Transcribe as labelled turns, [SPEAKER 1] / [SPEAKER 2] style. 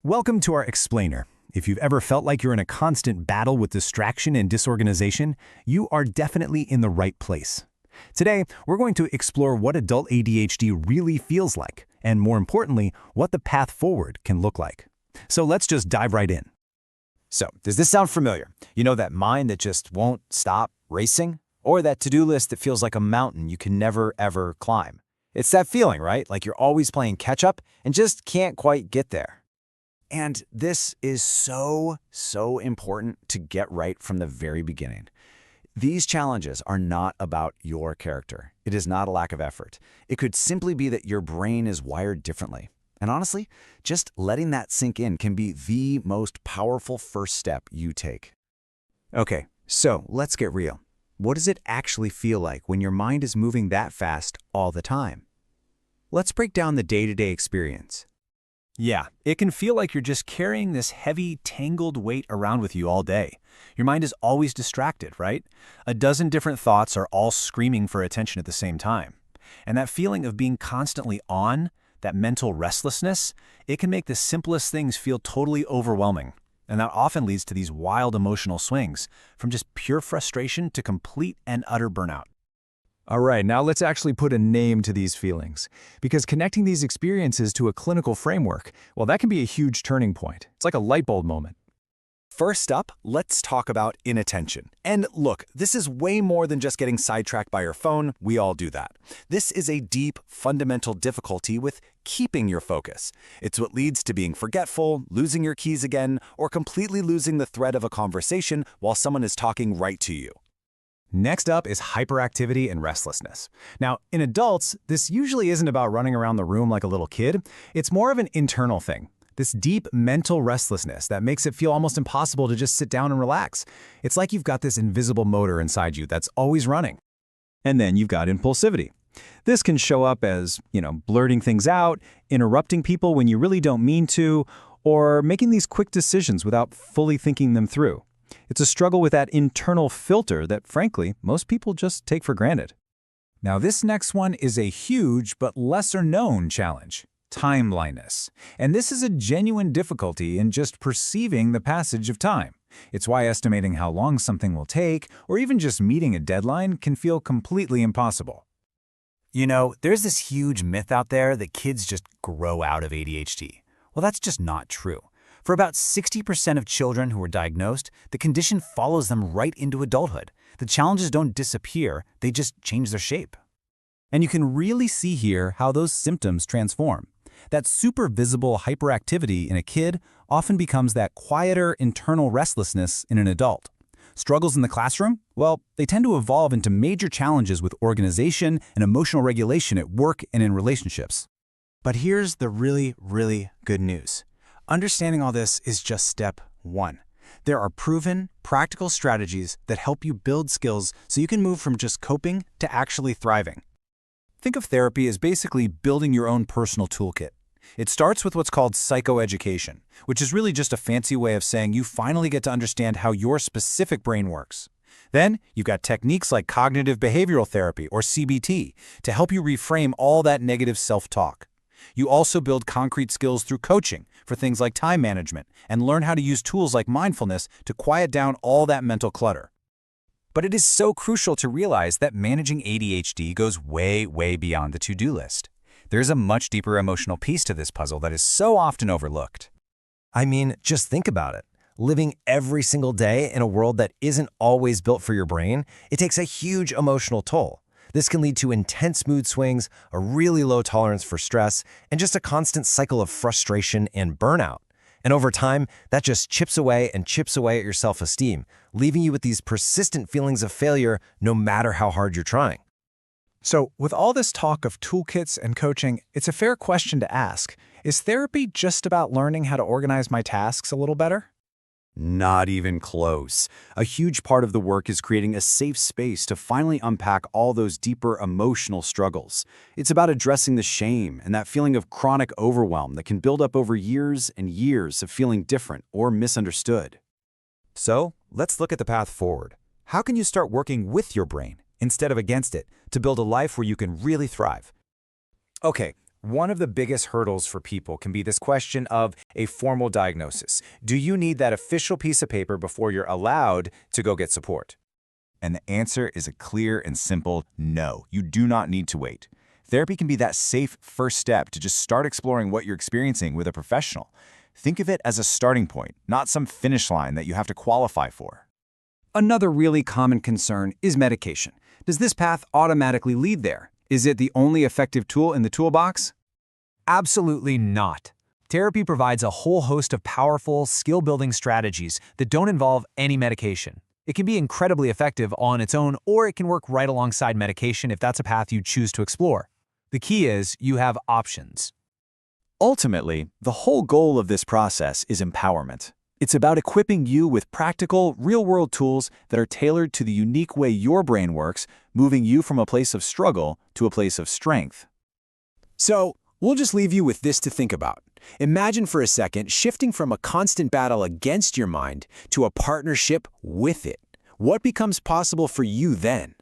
[SPEAKER 1] Welcome to our explainer. If you've ever felt like you're in a constant battle with distraction and disorganization, you are definitely in the right place. Today, we're going to explore what adult ADHD really feels like, and more importantly, what the path forward can look like. So let's just dive right in.
[SPEAKER 2] So, does this sound familiar? You know, that mind that just won't stop racing? Or that to-do list that feels like a mountain you can never, ever climb? It's that feeling, right? Like you're always playing catch-up and just can't quite get there. And this is so important to get right from the very beginning. These challenges are not about your character. It is not a lack of effort. It could simply be that your brain is wired differently. And honestly, just letting that sink in can be the most powerful first step you take.
[SPEAKER 1] Okay, so let's get real. What does it actually feel like when your mind is moving that fast all the time? Let's break down the day-to-day experience. Yeah, it can feel like you're just carrying this heavy, tangled weight around with you all day. Your mind is always distracted, right? A dozen different thoughts are all screaming for attention at the same time. And that feeling of being constantly on, that mental restlessness, it can make the simplest things feel totally overwhelming. And that often leads to these wild emotional swings, from just pure frustration to complete and utter burnout.
[SPEAKER 3] All right, now let's actually put a name to these feelings, because connecting these experiences to a clinical framework, well, that can be a huge turning point. It's like a light bulb moment.
[SPEAKER 1] First up, let's talk about inattention. And look, this is way more than just getting sidetracked by your phone. We all do that. This is a deep, fundamental difficulty with keeping your focus. It's what leads to being forgetful, losing your keys again, or completely losing the thread of a conversation while someone is talking right to you. Next up is hyperactivity and restlessness. Now, in adults, this usually isn't about running around the room like a little kid. It's more of an internal thing. This deep mental restlessness that makes it feel almost impossible to just sit down and relax. It's like you've got this invisible motor inside you that's always running. And then you've got impulsivity. This can show up as, blurting things out, interrupting people when you really don't mean to, or making these quick decisions without fully thinking them through. It's a struggle with that internal filter that, frankly, most people just take for granted. Now, this next one is a huge but lesser-known challenge. Time blindness. And this is a genuine difficulty in just perceiving the passage of time. It's why estimating how long something will take, or even just meeting a deadline, can feel completely impossible.
[SPEAKER 2] You know, there's this huge myth out there that kids just grow out of ADHD. Well, that's just not true. For about 60% of children who are diagnosed, the condition follows them right into adulthood. The challenges don't disappear, they just change their shape.
[SPEAKER 1] And you can really see here how those symptoms transform. That super visible hyperactivity in a kid often becomes that quieter internal restlessness in an adult. Struggles in the classroom? Well, they tend to evolve into major challenges with organization and emotional regulation at work and in relationships. But here's the really good news. Understanding all this is just step one. There are proven, practical strategies that help you build skills so you can move from just coping to actually thriving. Think of therapy as basically building your own personal toolkit. It starts with what's called psychoeducation, which is really just a fancy way of saying you finally get to understand how your specific brain works. Then, you've got techniques like cognitive behavioral therapy, or CBT, to help you reframe all that negative self-talk. You also build concrete skills through coaching for things like time management and learn how to use tools like mindfulness to quiet down all that mental clutter. But it is so crucial to realize that managing ADHD goes way beyond the to-do list. There's a much deeper emotional piece to this puzzle that is so often overlooked.
[SPEAKER 4] I mean, just think about it. Living every single day in a world that isn't always built for your brain, it takes a huge emotional toll. This can lead to intense mood swings, a really low tolerance for stress, and just a constant cycle of frustration and burnout. And over time, that just chips away at your self-esteem, leaving you with these persistent feelings of failure no matter how hard you're trying.
[SPEAKER 3] So, with all this talk of toolkits and coaching, it's a fair question to ask. Is therapy just about learning how to organize my tasks a little better?
[SPEAKER 2] Not even close. A huge part of the work is creating a safe space to finally unpack all those deeper emotional struggles. It's about addressing the shame and that feeling of chronic overwhelm that can build up over years and years of feeling different or misunderstood.
[SPEAKER 5] So, let's look at the path forward. How can you start working with your brain instead of against it to build a life where you can really thrive?
[SPEAKER 2] Okay, One of the biggest hurdles for people can be this question of a formal diagnosis. Do you need that official piece of paper before you're allowed to go get support?
[SPEAKER 1] And the answer is a clear and simple no. You do not need to wait. Therapy can be that safe first step to just start exploring what you're experiencing with a professional. Think of it as a starting point, not some finish line that you have to qualify for.
[SPEAKER 3] Another really common concern is medication. Does this path automatically lead there? Is it the only effective tool in the toolbox?
[SPEAKER 2] Absolutely not. Therapy provides a whole host of powerful, skill-building strategies that don't involve any medication. It can be incredibly effective on its own, or it can work right alongside medication if that's a path you choose to explore. The key is you have options.
[SPEAKER 1] Ultimately, the whole goal of this process is empowerment. It's about equipping you with practical, real-world tools that are tailored to the unique way your brain works, moving you from a place of struggle to a place of strength.
[SPEAKER 6] So, we'll just leave you with this to think about. Imagine for a second shifting from a constant battle against your mind to a partnership with it. What becomes possible for you then?